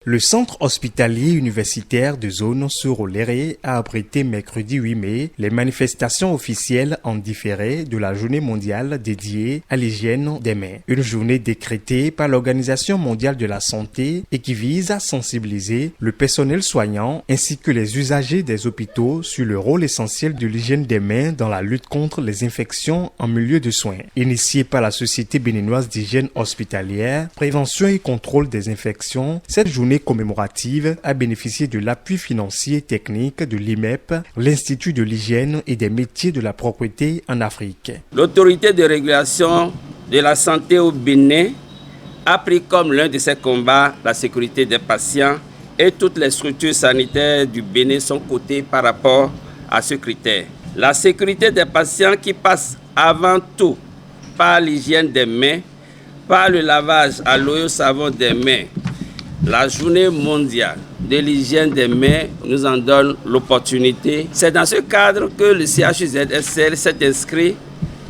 Le centre hospitalier universitaire de zone Soro-Léré a abrité mercredi 8 mai les manifestations officielles en différé de la journée mondiale dédiée à l'hygiène des mains. Une journée décrétée par l'Organisation mondiale de la santé et qui vise à sensibiliser le personnel soignant ainsi que les usagers des hôpitaux sur le rôle essentiel de l'hygiène des mains dans la lutte contre les infections en milieu de soins. Initiée par la Société béninoise d'hygiène hospitalière, prévention et contrôle des infections, cette journée commémorative a bénéficié de l'appui financier et technique de l'IMEP, l'Institut de l'hygiène et des métiers de la propreté en Afrique. L'autorité de régulation de la santé au Bénin a pris comme l'un de ses combats la sécurité des patients et toutes les structures sanitaires du Bénin sont cotées par rapport à ce critère. La sécurité des patients qui passe avant tout par l'hygiène des mains, par le lavage à l'eau et au savon des mains. La journée mondiale de l'hygiène des mains nous en donne l'opportunité. C'est dans ce cadre que le CHUZSL s'est inscrit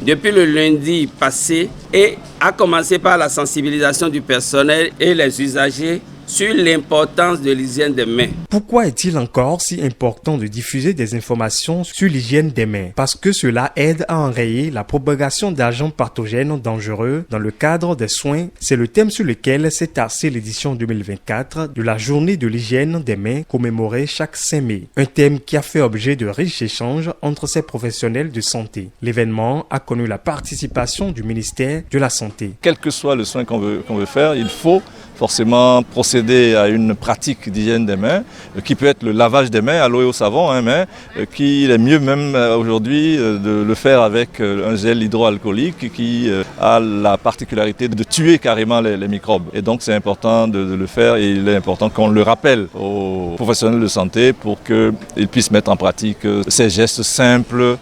depuis le lundi passé et a commencé par la sensibilisation du personnel et les usagers sur l'importance de l'hygiène des mains. Pourquoi est-il encore si important de diffuser des informations sur l'hygiène des mains? Parce que cela aide à enrayer la propagation d'agents pathogènes dangereux dans le cadre des soins. C'est le thème sur lequel s'est axée l'édition 2024 de la journée de l'hygiène des mains commémorée chaque 5 mai. Un thème qui a fait objet de riches échanges entre ces professionnels de santé. L'événement a connu la participation du ministère de la Santé. Quel que soit le soin qu'on veut faire, il faut forcément procéder à une pratique d'hygiène des mains, qui peut être le lavage des mains à l'eau et au savon, mais qu'il est mieux même aujourd'hui de le faire avec un gel hydroalcoolique qui a la particularité de tuer carrément les microbes. Et donc c'est important de le faire et il est important qu'on le rappelle aux professionnels de santé pour qu'ils puissent mettre en pratique ces gestes simples,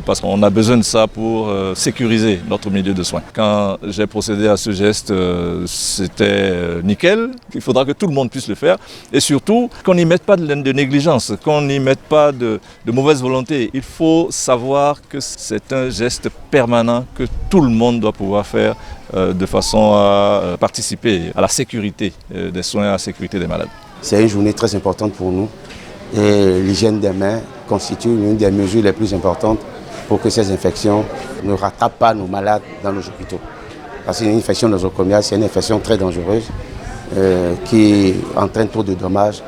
parce qu'on a besoin de ça pour sécuriser notre milieu de soins. Quand j'ai procédé à ce geste, c'était nickel. Il faudra que tout le monde puisse le faire et surtout qu'on n'y mette pas de négligence, qu'on n'y mette pas de mauvaise volonté. Il faut savoir que c'est un geste permanent que tout le monde doit pouvoir faire de façon à participer à la sécurité des soins, à la sécurité des malades. C'est une journée très importante pour nous et l'hygiène des mains constitue une des mesures les plus importantes pour que ces infections ne rattrapent pas nos malades dans nos hôpitaux. Parce qu'une infection nosocomiale, c'est une infection très dangereuse qui entraîne trop de dommages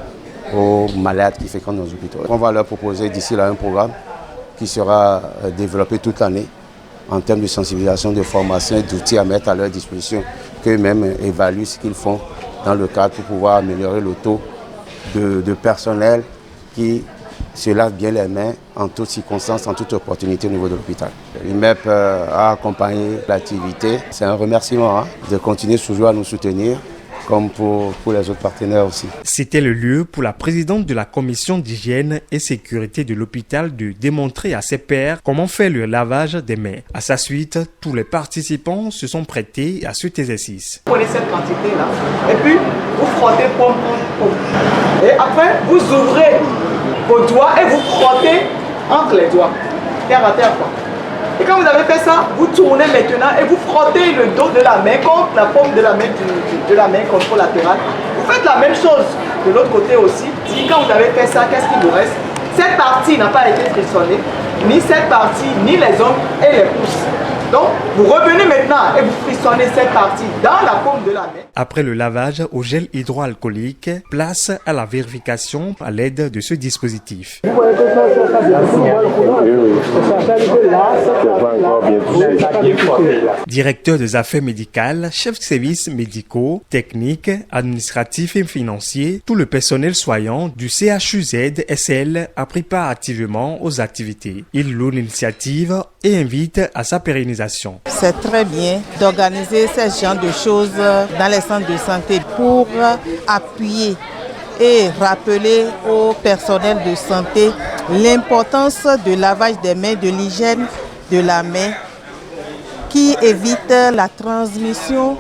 aux malades qui fréquentent nos hôpitaux. On va leur proposer d'ici là un programme qui sera développé toute l'année en termes de sensibilisation, de formation et d'outils à mettre à leur disposition, qu'eux-mêmes évaluent ce qu'ils font dans le cadre pour pouvoir améliorer le taux de personnel qui se lave bien les mains en toutes circonstances, en toute opportunité au niveau de l'hôpital. L'IMEP a accompagné l'activité. C'est un remerciement de continuer toujours à nous soutenir, comme pour les autres partenaires aussi. C'était le lieu pour la présidente de la commission d'hygiène et sécurité de l'hôpital de démontrer à ses pairs comment faire le lavage des mains. À sa suite, tous les participants se sont prêtés à cet exercice. Vous prenez cette quantité-là et puis vous frottez pomme. Et après, vous ouvrez vos doigts et vous frottez entre les doigts, terre à terre quoi. Et quand vous avez fait ça, vous tournez maintenant et vous frottez le dos de la main contre la paume de la main de la main contrôlatérale. Vous faites la même chose de l'autre côté aussi. Si quand vous avez fait ça, qu'est-ce qu'il vous reste? Cette partie n'a pas été frissonnée, ni cette partie, ni les ongles et les pouces. Donc, vous revenez maintenant et vous frissonnez cette partie dans la paume de la main. Après le lavage au gel hydroalcoolique, place à la vérification à l'aide de ce dispositif. Directeur des affaires médicales, chef de services médicaux, techniques, administratifs et financiers, tout le personnel soignant du CHUZSL a pris part activement aux activités. Il loue l'initiative et invite à sa pérennisation. C'est très bien d'organiser ce genre de choses dans les centres de santé pour appuyer et rappeler au personnel de santé l'importance de lavage des mains, de l'hygiène de la main qui évite la transmission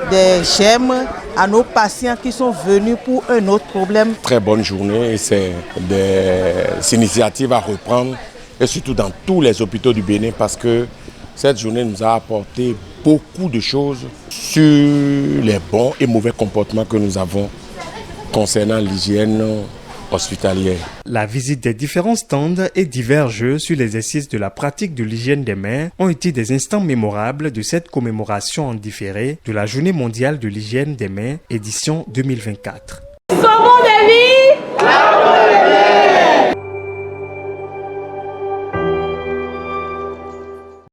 des germes à nos patients qui sont venus pour un autre problème. Très bonne journée et c'est des initiatives à reprendre et surtout dans tous les hôpitaux du Bénin parce que cette journée nous a apporté beaucoup de choses sur les bons et mauvais comportements que nous avons concernant l'hygiène hospitalière. La visite des différents stands et divers jeux sur l'exercice de la pratique de l'hygiène des mains ont été des instants mémorables de cette commémoration en différé de la Journée mondiale de l'hygiène des mains, édition 2024.